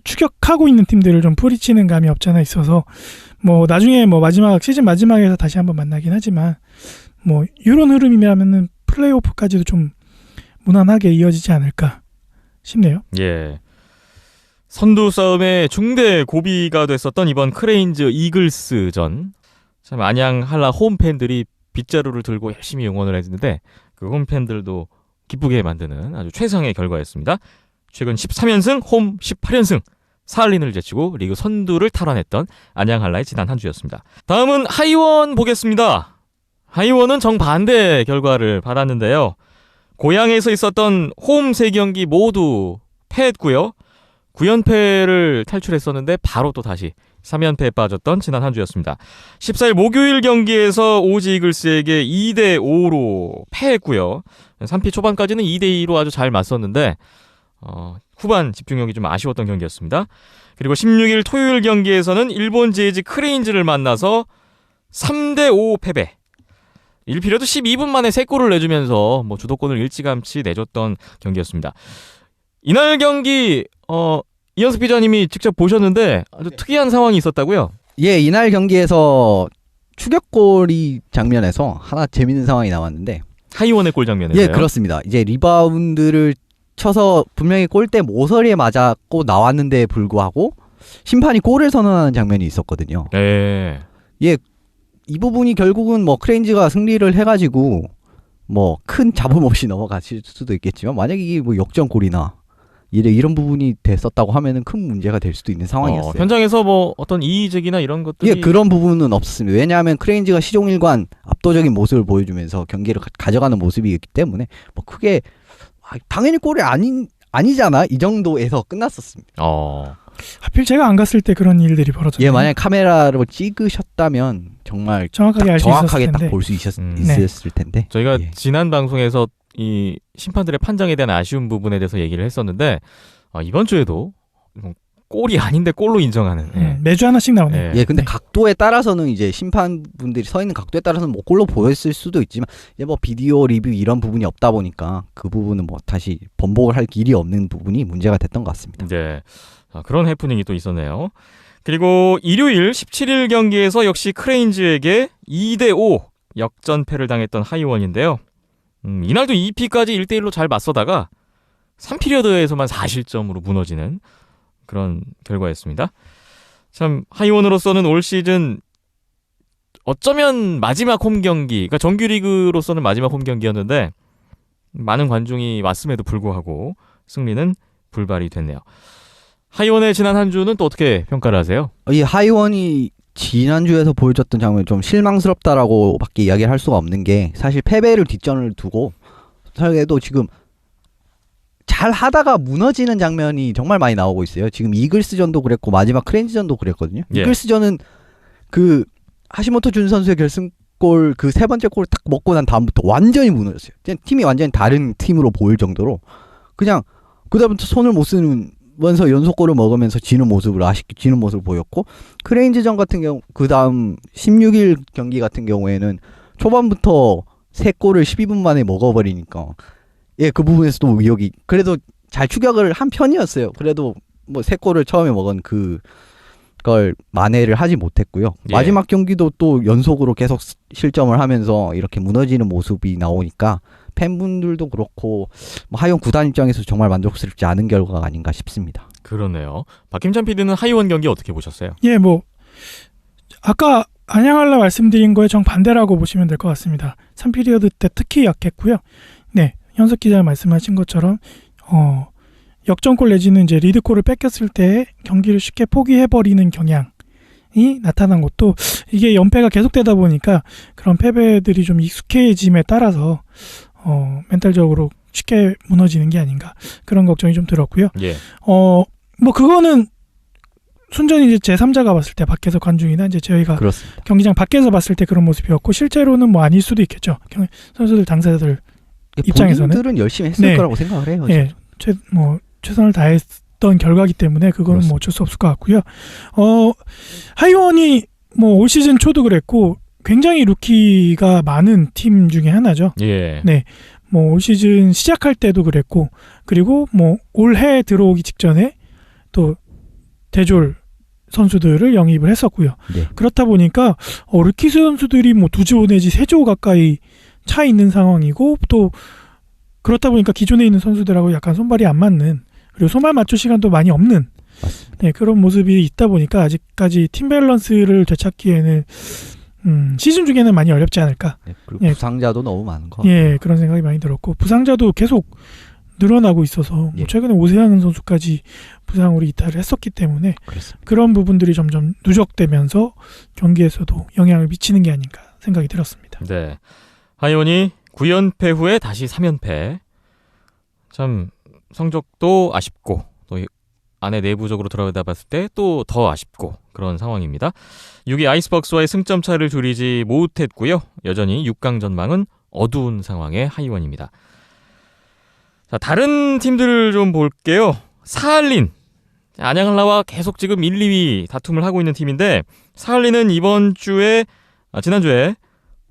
추격하고 있는 팀들을 좀 뿌리치는 감이 없잖아 있어서 뭐 나중에 뭐 시즌 마지막에서 다시 한번 만나긴 하지만 뭐 이런 흐름이면은 플레이오프까지도 좀 무난하게 이어지지 않을까 싶네요. 예. 선두 싸움에 중대 고비가 됐었던 이번 크레인즈 이글스전. 참 안양 한라 홈팬들이 빗자루를 들고 열심히 응원을 했는데 그 홈팬들도 기쁘게 만드는 아주 최상의 결과였습니다. 최근 13연승, 홈 18연승. 사할린을 제치고 리그 선두를 탈환했던 안양 한라의 지난 한 주였습니다. 다음은 하이원 보겠습니다. 하이원은 정반대 결과를 받았는데요. 고향에서 있었던 홈 3경기 모두 패했고요. 9연패를 탈출했었는데 바로 또 다시 3연패에 빠졌던 지난 한 주였습니다. 14일 목요일 경기에서 오지 이글스에게 2대5로 패했고요. 3피 초반까지는 2대2로 아주 잘 맞섰는데 후반 집중력이 좀 아쉬웠던 경기였습니다. 그리고 16일 토요일 경기에서는 일본 제이지 크레인즈를 만나서 3대5 패배. 1피리어드 12분 만에 3골을 내주면서 뭐 주도권을 일찌감치 내줬던 경기였습니다. 이날 경기 이현석 기자님이 직접 보셨는데 아주 특이한 상황이 있었다고요? 예, 이날 경기에서 추격골이 장면에서 하나 재밌는 상황이 나왔는데 하이원의 골 장면에서요? 예, 그렇습니다. 이제 리바운드를 쳐서 분명히 골대 모서리에 맞았고 나왔는데 불구하고 심판이 골을 선언하는 장면이 있었거든요. 네. 예, 이 부분이 결국은 뭐 크레인즈가 승리를 해가지고 뭐 큰 잡음 없이 넘어갔을 수도 있겠지만 만약에 이게 뭐 역전골이나 이런 부분이 됐었다고 하면은 큰 문제가 될 수도 있는 상황이었어요. 현장에서 뭐 어떤 이의제기나 이런 것들이 예, 그런 부분은 없었습니다. 왜냐하면 크레인즈가 시종일관 압도적인 모습을 보여주면서 경기를 가져가는 모습이기 때문에 뭐 크게 당연히 골이 아니잖아 이 정도에서 끝났었습니다. 하필 제가 안 갔을 때 그런 일들이 벌어졌네요. 예, 만약 카메라로 찍으셨다면 정말 정확하게 알 수 있었을 정확하게 텐데. 딱 볼 수 있었을 텐데. 저희가 예. 지난 방송에서 이 심판들의 판정에 대한 아쉬운 부분에 대해서 얘기를 했었는데 이번 주에도 골이 아닌데 골로 인정하는. 예. 매주 하나씩 나오네요. 예, 근데 네. 각도에 따라서는 이제 심판분들이 서 있는 각도에 따라서는 뭐 골로 보였을 수도 있지만 이제 뭐 비디오 리뷰 이런 부분이 없다 보니까 그 부분은 뭐 다시 번복을 할 길이 없는 부분이 문제가 됐던 것 같습니다. 네. 그런 해프닝이 또 있었네요. 그리고 일요일 17일 경기에서 역시 크레인즈에게 2대5 역전패를 당했던 하이원인데요. 이날도 2피까지 1대1로 잘 맞서다가 3피리어드에서만 4실점으로 무너지는 그런 결과였습니다. 참 하이원으로서는 올 시즌 어쩌면 마지막 홈경기, 그러니까 정규리그로서는 마지막 홈경기였는데 많은 관중이 왔음에도 불구하고 승리는 불발이 됐네요. 하이원의 지난 한 주는 또 어떻게 평가를 하세요? 이 하이원이 지난주에서 보여줬던 장면이 좀 실망스럽다라고 밖에 이야기를 할 수가 없는 게 사실 패배를 뒷전을 두고 설계도 지금 잘 하다가 무너지는 장면이 정말 많이 나오고 있어요. 지금 이글스전도 그랬고 마지막 크레인즈전도 그랬거든요. 예. 이글스전은 그 하시모토 준 선수의 결승골 그 세 번째 골을 딱 먹고 난 다음부터 완전히 무너졌어요. 그냥 팀이 완전히 다른 팀으로 보일 정도로 그냥 그다음부터 손을 못 쓰면서 연속골을 먹으면서 아쉽게 지는 모습을 보였고 크레인즈전 같은 경우 그 다음 16일 경기 같은 경우에는 초반부터 3골을 12분 만에 먹어버리니까 예, 그 부분에서도 의욕이 그래도 잘 추격을 한 편이었어요. 그래도 뭐 3골을 처음에 먹은 그걸 만회를 하지 못했고요. 예. 마지막 경기도 또 연속으로 계속 실점을 하면서 이렇게 무너지는 모습이 나오니까 팬분들도 그렇고 뭐 하이원 구단 입장에서 정말 만족스럽지 않은 결과가 아닌가 싶습니다. 그러네요. 박김찬 PD는 하이원 경기 어떻게 보셨어요? 예, 뭐 아까 안양할라 말씀드린 거에 정반대라고 보시면 될 것 같습니다. 3피리어드 때 특히 약했고요. 네, 현석 기자 말씀하신 것처럼 역전골 내지는 이제 리드골을 뺏겼을 때 경기를 쉽게 포기해버리는 경향이 나타난 것도 이게 연패가 계속되다 보니까 그런 패배들이 좀 익숙해짐에 따라서 멘탈적으로 쉽게 무너지는 게 아닌가 그런 걱정이 좀 들었고요. 예. 뭐 그거는 순전히 이제 제3자가 봤을 때 밖에서 관중이나 이제 저희가 그렇습니다. 경기장 밖에서 봤을 때 그런 모습이었고 실제로는 뭐 아닐 수도 있겠죠. 선수들 당사자들 입장에서는. 본인들은 열심히 했을 네. 거라고 생각을 해요. 예, 최선을 다했던 결과기 때문에 그거는 뭐 어쩔 수 없을 것 같고요. 하이원이 뭐 올 시즌 초도 그랬고 굉장히 루키가 많은 팀 중에 하나죠. 예. 네. 뭐 올 시즌 시작할 때도 그랬고 그리고 뭐 올해 들어오기 직전에 또 대졸 선수들을 영입을 했었고요. 네. 그렇다 보니까 루키 선수들이 뭐 2조 내지 3조 가까이 차 있는 상황이고 또 그렇다 보니까 기존에 있는 선수들하고 약간 손발이 안 맞는 그리고 손발 맞출 시간도 많이 없는 네, 그런 모습이 있다 보니까 아직까지 팀 밸런스를 되찾기에는 시즌 중에는 많이 어렵지 않을까. 네, 그리고 예. 부상자도 너무 많은 거. 예, 그런 생각이 많이 들었고 부상자도 계속 늘어나고 있어서 뭐 예. 최근에 오세환 선수까지 부상으로 이탈을 했었기 때문에 그렇습니다. 그런 부분들이 점점 누적되면서 경기에서도 영향을 미치는 게 아닌가 생각이 들었습니다. 네. 하이원이 9연패 후에 다시 3연패. 참 성적도 아쉽고 또 안에 내부적으로 들어가다 봤을 때 또 더 아쉽고 그런 상황입니다. 6위 아이스박스와의 승점 차를 줄이지 못했고요. 여전히 6강 전망은 어두운 상황의 하이원입니다. 자, 다른 팀들을 좀 볼게요. 사할린. 안양한라와 계속 지금 1, 2위 다툼을 하고 있는 팀인데 사할린은 지난주에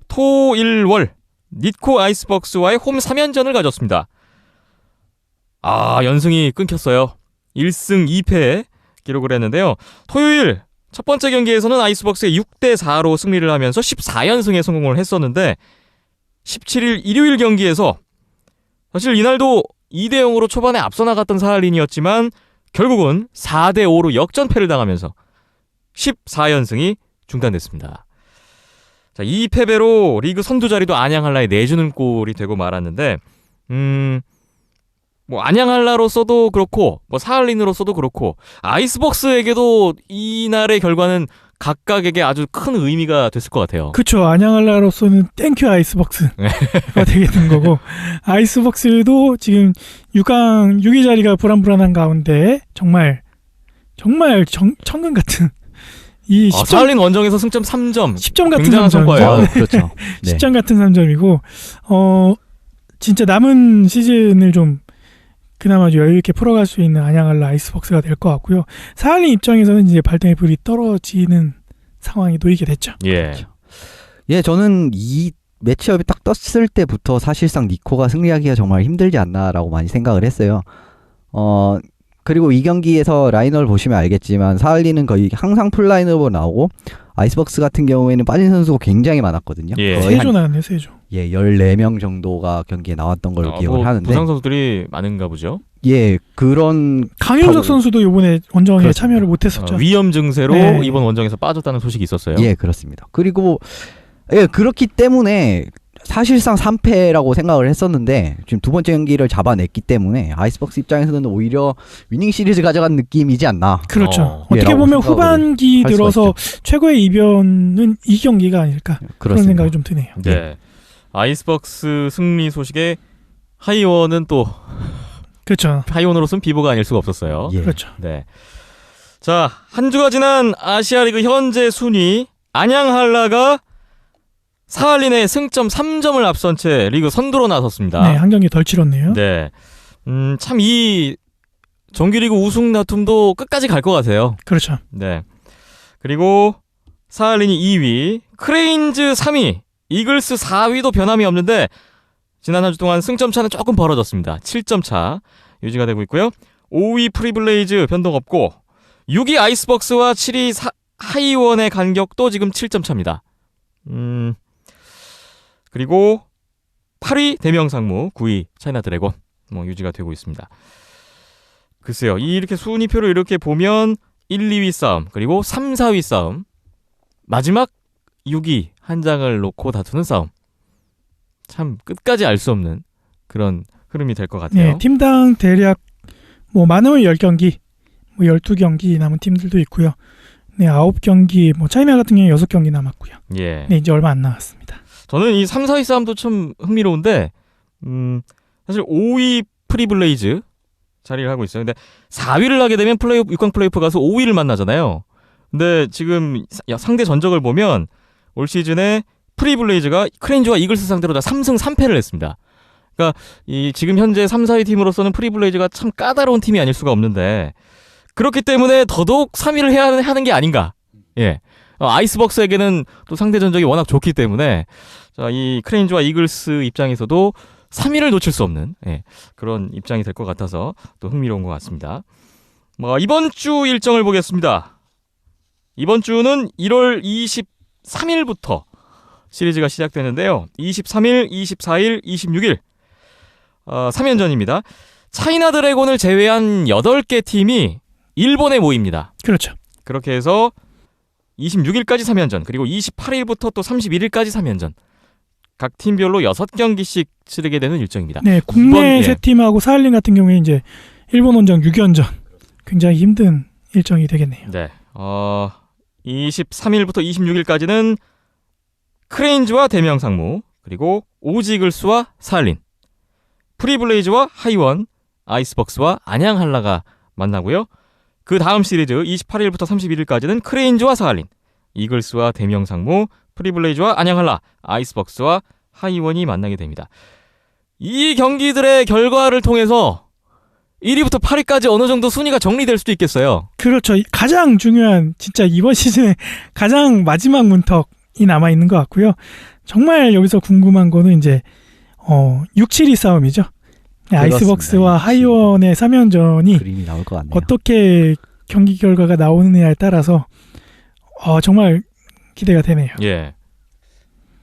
토, 일, 월 니코 아이스박스와의 홈 3연전을 가졌습니다. 연승이 끊겼어요. 1승 2패 기록을 했는데요. 토요일 첫 번째 경기에서는 아이스박스의 6대4로 승리를 하면서 14연승에 성공을 했었는데 17일 일요일 경기에서 사실 이날도 2대0으로 초반에 앞서 나갔던 사할린이었지만 결국은 4대5로 역전패를 당하면서 14연승이 중단됐습니다. 자, 이 패배로 리그 선두 자리도 안양한라에 내주는 꼴이 되고 말았는데 뭐 안양한라로서도 그렇고 뭐 사할린으로서도 그렇고 아이스박스에게도 이날의 결과는 각각에게 아주 큰 의미가 됐을 것 같아요. 그쵸. 안양할라로서는 땡큐 아이스박스가 되겠는 거고 아이스박스도 지금 6위 자리가 불안불안한 가운데 정말 천금 같은 이 10점, 사할린 원정에서 승점 3점 10점 같은 굉장한 3점이죠. 성과예요. 그렇죠. 네. 10점 같은 3점이고 진짜 남은 시즌을 좀 그나마 여유 있게 풀어갈 수 있는 안양할라 아이스박스가 될 것 같고요. 사할린 입장에서는 이제 발등에 불이 떨어지는 상황이 놓이게 됐죠. 예. 예, 저는 이 매치업이 딱 떴을 때부터 사실상 니코가 승리하기가 정말 힘들지 않나라고 많이 생각을 했어요. 그리고 이 경기에서 라인업을 보시면 알겠지만 사할린은 거의 항상 풀 라인업으로 나오고 아이스박스 같은 경우에는 빠진 선수가 굉장히 많았거든요. 예. 거의 3조 나왔네요. 3조. 14명 정도가 경기에 나왔던 걸로 기억을 하는데 부상 선수들이 많은가 보죠. 예, 그런 강윤석 선수도 이번에 원정에 그렇습니다. 참여를 못했었죠. 위험 증세로 네. 이번 원정에서 빠졌다는 소식이 있었어요. 예, 그렇습니다. 그리고 예, 그렇기 때문에 사실상 3패라고 생각을 했었는데 지금 두 번째 경기를 잡아냈기 때문에 아이스박스 입장에서는 오히려 위닝 시리즈 가져간 느낌이지 않나. 그렇죠. 예, 어떻게 라고 보면 생각을 후반기 할 수가 들어서 최고의 이변은 이 경기가 아닐까 그런 그렇습니다. 생각이 좀 드네요. 네. 아이스박스 승리 소식에 하이원은 또 그렇죠. 하이원으로서는 비보가 아닐 수가 없었어요. 예. 그렇죠. 네. 자, 한 주가 지난 아시아리그 현재 순위 안양한라가 사할린의 승점 3점을 앞선 채 리그 선두로 나섰습니다. 네, 한 경기 덜 치렀네요. 네. 참 이 정규리그 우승 다툼도 끝까지 갈 것 같아요. 그렇죠. 네. 그리고 사할린이 2위, 크레인즈 3위, 이글스 4위도 변함이 없는데 지난 한 주 동안 승점 차는 조금 벌어졌습니다. 7점 차 유지가 되고 있고요. 5위 프리블레이즈 변동 없고 6위 아이스박스와 7위 하이원의 간격도 지금 7점 차입니다. 그리고 8위 대명상무, 9위 차이나 드래곤 유지가 되고 있습니다. 글쎄요. 이렇게 순위표를 이렇게 보면 1, 2위 싸움, 그리고 3, 4위 싸움, 마지막 6위 한 장을 놓고 다투는 싸움. 참 끝까지 알 수 없는 그런 흐름이 될 것 같아요. 네, 팀당 대략 뭐 많으면 10경기, 뭐 12경기 남은 팀들도 있고요. 네, 9경기, 뭐 차이나 같은 경우에 6경기 남았고요. 예. 네, 이제 얼마 안 남았습니다. 저는 이 3, 4위 싸움도 참 흥미로운데 사실 5위 프리블레이즈 자리를 하고 있어요. 근데 4위를 하게 되면 6강 플레이오프 가서 5위를 만나잖아요. 근데 지금 상대 전적을 보면 올 시즌에 프리블레이즈가 크레인즈와 이글스 상대로 다 3승 3패를 했습니다. 그러니까 이 지금 현재 3, 4위 팀으로서는 프리블레이즈가 참 까다로운 팀이 아닐 수가 없는데 그렇기 때문에 더더욱 3위를 해야 하는 게 아닌가. 예. 아이스벅스에게는 또 상대 전적이 워낙 좋기 때문에 자, 이 크레인즈와 이글스 입장에서도 3위를 놓칠 수 없는 그런 입장이 될 것 같아서 또 흥미로운 것 같습니다. 이번 주 일정을 보겠습니다. 이번 주는 1월 23일부터 시리즈가 시작되는데요. 23일, 24일, 26일 3연전입니다. 차이나 드래곤을 제외한 8개 팀이 일본에 모입니다. 그렇죠. 그렇게 해서 26일까지 3연전, 그리고 28일부터 또 31일까지 3연전. 각 팀별로 6경기씩 치르게 되는 일정입니다. 네, 국내 이번, 세 팀하고 사할린 같은 경우에 이제 일본 원정 6연전. 굉장히 힘든 일정이 되겠네요. 네. 23일부터 26일까지는 크레인즈와 대명상무, 그리고 오지글스와 사할린, 프리블레이즈와 하이원, 아이스벅스와 안양한라가 만나고요. 그 다음 시리즈 28일부터 31일까지는 크레인즈와 사할린, 이글스와 대명상무, 프리블레이즈와 안양한라, 아이스벅스와 하이원이 만나게 됩니다. 이 경기들의 결과를 통해서 1위부터 8위까지 어느 정도 순위가 정리될 수도 있겠어요. 그렇죠. 가장 중요한 진짜 이번 시즌에 가장 마지막 문턱이 남아 있는 것 같고요. 정말 여기서 궁금한 거는 이제 6, 7위 싸움이죠. 아이스벅스와 하이원의 3연전이 그림이 나올 것 같네요. 어떻게 경기 결과가 나오느냐에 따라서 정말 기대가 되네요. 예.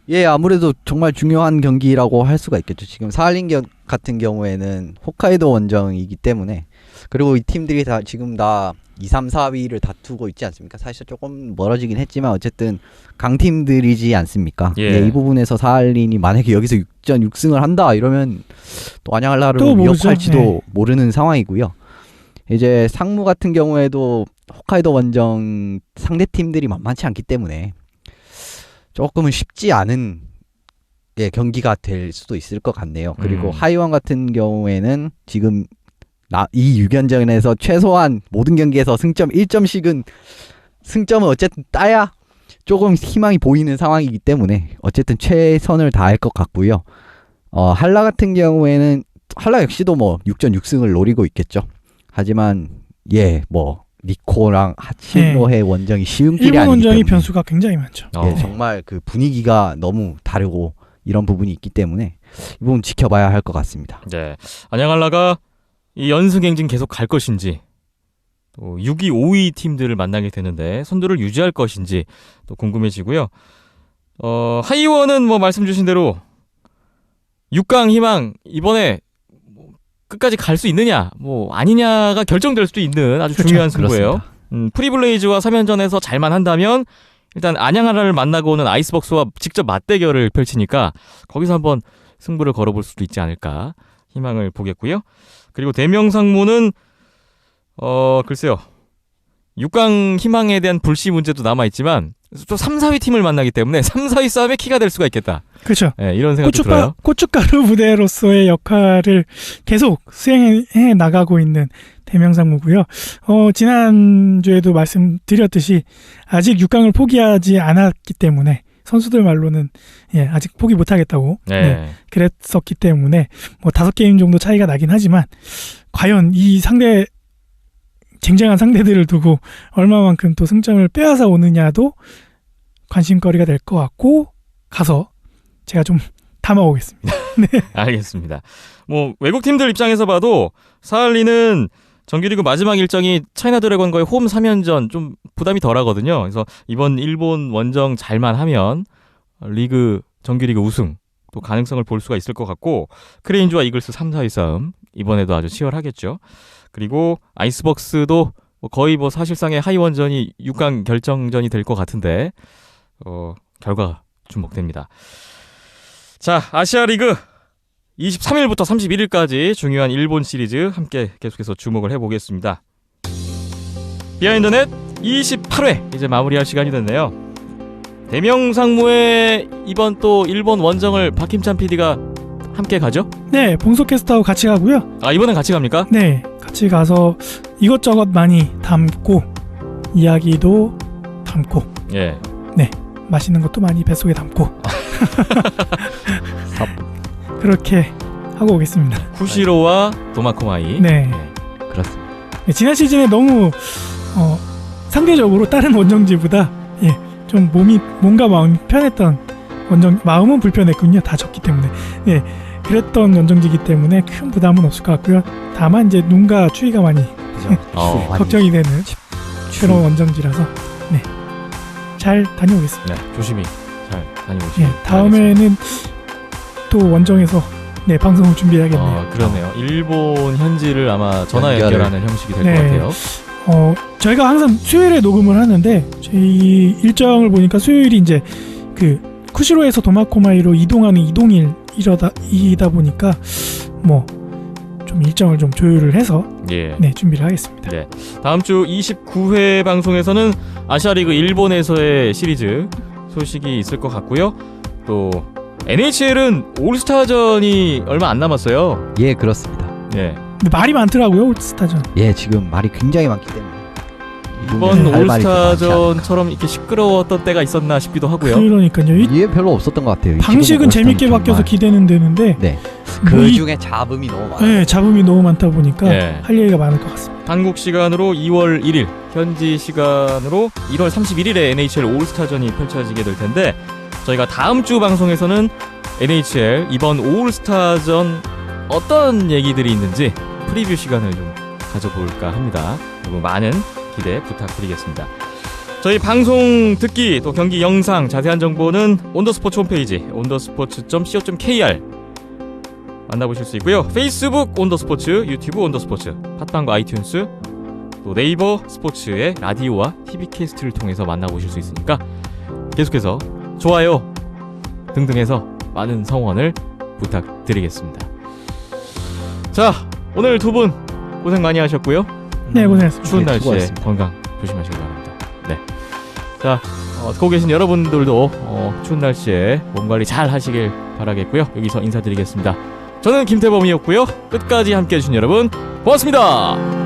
예, 아무래도 정말 중요한 경기라고 할 수가 있겠죠. 지금 사할린 같은 경우에는 홋카이도 원정이기 때문에, 그리고 이 팀들이 다 지금 다 2, 3, 4위를 다투고 있지 않습니까? 사실 조금 멀어지긴 했지만 어쨌든 강팀들이지 않습니까? 예. 예, 이 부분에서 사할린이 만약에 여기서 6승을 한다 이러면 또 안양한라를 또 모르죠. 위협할지도 네. 모르는 상황이고요. 이제 상무 같은 경우에도 홋카이도 원정 상대 팀들이 만만치 않기 때문에 조금은 쉽지 않은 경기가 될 수도 있을 것 같네요. 그리고 하이원 같은 경우에는 지금 이 6연전에서 최소한 모든 경기에서 승점 1점씩은 승점은 어쨌든 따야 조금 희망이 보이는 상황이기 때문에 어쨌든 최선을 다할 것 같고요. 한라 같은 경우에는 한라 역시도 뭐 6전 6승을 노리고 있겠죠. 하지만 니코랑 하치노의 원정이 쉬운 길이 일본 아니기 원정이 때문에 변수가 굉장히 많죠. 정말 그 분위기가 너무 다르고 이런 부분이 있기 때문에 이 부분 지켜봐야 할 것 같습니다. 네. 안양한라가 이 연승 행진 계속 갈 것인지, 또 6위, 5위 팀들을 만나게 되는데 선두를 유지할 것인지 또 궁금해지고요. 하이원은 뭐 말씀 주신 대로 6강 희망 이번에 끝까지 갈 수 있느냐, 아니냐가 결정될 수도 있는 아주 그렇죠. 중요한 승부예요. 그렇습니다. 프리블레이즈와 3연전에서 잘만 한다면 일단 안양한라를 만나고 오는 아이스벅스와 직접 맞대결을 펼치니까 거기서 한번 승부를 걸어볼 수도 있지 않을까 희망을 보겠고요. 그리고 대명상무는 글쎄요. 6강 희망에 대한 불씨 문제도 남아있지만 또 3, 4위 팀을 만나기 때문에 3, 4위 싸움의 키가 될 수가 있겠다. 그렇죠. 네, 이런 생각도 들어요. 고춧가루 부대로서의 역할을 계속 수행해 나가고 있는 대명상무고요. 지난주에도 말씀드렸듯이 아직 6강을 포기하지 않았기 때문에 선수들 말로는 아직 포기 못하겠다고 그랬었기 때문에 5게임 정도 차이가 나긴 하지만 과연 이 쟁쟁한 상대들을 두고 얼마만큼 또 승점을 빼앗아 오느냐도 관심거리가 될 것 같고 가서 제가 좀 담아오겠습니다. 네. 알겠습니다. 외국 팀들 입장에서 봐도 사할린은 정규리그 마지막 일정이 차이나 드래곤과의 홈 3연전 좀 부담이 덜하거든요. 그래서 이번 일본 원정 잘만 하면 정규리그 우승 또 가능성을 볼 수가 있을 것 같고, 크레인즈와 이글스 3, 4위 싸움 이번에도 아주 치열하겠죠. 그리고 아이스벅스도 거의 사실상의 하이원전이 6강 결정전이 될 것 같은데 결과 주목됩니다. 자, 아시아리그 23일부터 31일까지 중요한 일본 시리즈 함께 계속해서 주목을 해보겠습니다. 비하인드넷 28회 이제 마무리할 시간이 됐네요. 대명상무에 이번 또 일본 원정을 박힘찬 PD가 함께 가죠? 네, 봉소 캐스터하고 같이 가고요. 아, 이번엔 같이 갑니까? 네, 같이 가서 이것저것 많이 담고 이야기도 담고 예. 맛있는 것도 많이 뱃속에 담고 그렇게 하고 오겠습니다. 쿠시로와 도마코마이. 네. 그렇습니다. 네, 지난 시즌에 너무 상대적으로 다른 원정지보다 좀 몸과 마음이 편했던 마음은 불편했군요. 다 졌기 때문에. 네, 그랬던 원정지기 때문에 큰 부담은 없을 것 같고요. 다만 이제 눈과 추위가 많이 걱정이 되는 그런 원정지라서 잘 다녀오겠습니다. 네, 조심히 잘 다녀오시기 네, 다음에는 또 원정에서 방송을 준비해야겠네요. 그러네요. 일본 현지를 아마 전화 연결하는 형식이 될 것 네. 같아요. 저희가 항상 수요일에 녹음을 하는데 저희 일정을 보니까 수요일이 이제 그 쿠시로에서 도마코마이로 이동하는 이동일이다 보니까 뭐 좀 일정을 좀 조율을 해서 예. 준비를 하겠습니다. 네. 다음 주 29회 방송에서는 아시아리그 일본에서의 시리즈 소식이 있을 것 같고요. 또 NHL은 올스타전이 얼마 안 남았어요. 예, 그렇습니다. 예. 근데 말이 많더라고요, 올스타전. 예, 지금 말이 굉장히 많기 때문에 이번 할 말이 좀 많지 올스타전처럼 이렇게 시끄러웠던 때가 있었나 싶기도 하고요. 그러니까요. 이 예, 별로 없었던 것 같아요. 방식은 지금 재밌게 올스타는 바뀌어서 정말. 기대는 되는데 네. 뭐 그 중에 잡음이 너무 많아요. 잡음이 너무 많다 보니까 예. 할 얘기가 많을 것 같습니다. 한국 시간으로 2월 1일, 현지 시간으로 1월 31일에 NHL 올스타전이 펼쳐지게 될 텐데 저희가 다음 주 방송에서는 NHL 이번 올스타전 어떤 얘기들이 있는지 프리뷰 시간을 좀 가져볼까 합니다. 여러분 많은 기대 부탁드리겠습니다. 저희 방송 듣기 또 경기 영상 자세한 정보는 온더스포츠 홈페이지 온더스포츠.co.kr 만나보실 수 있고요. 페이스북 온더스포츠, 유튜브 온더스포츠, 팟빵과 아이튠스, 또 네이버 스포츠의 라디오와 TV캐스트를 통해서 만나보실 수 있으니까 계속해서 좋아요 등등 해서 많은 성원을 부탁드리겠습니다. 자, 오늘 두 분 고생 많이 하셨고요. 네, 고생하셨습니다. 추운 네, 날씨에 수고하셨습니다. 건강 조심하시기 바랍니다. 네. 자, 듣고 계신 여러분들도 추운 날씨에 몸 관리 잘 하시길 바라겠고요. 여기서 인사드리겠습니다. 저는 김태범이었고요. 끝까지 함께해 주신 여러분 고맙습니다.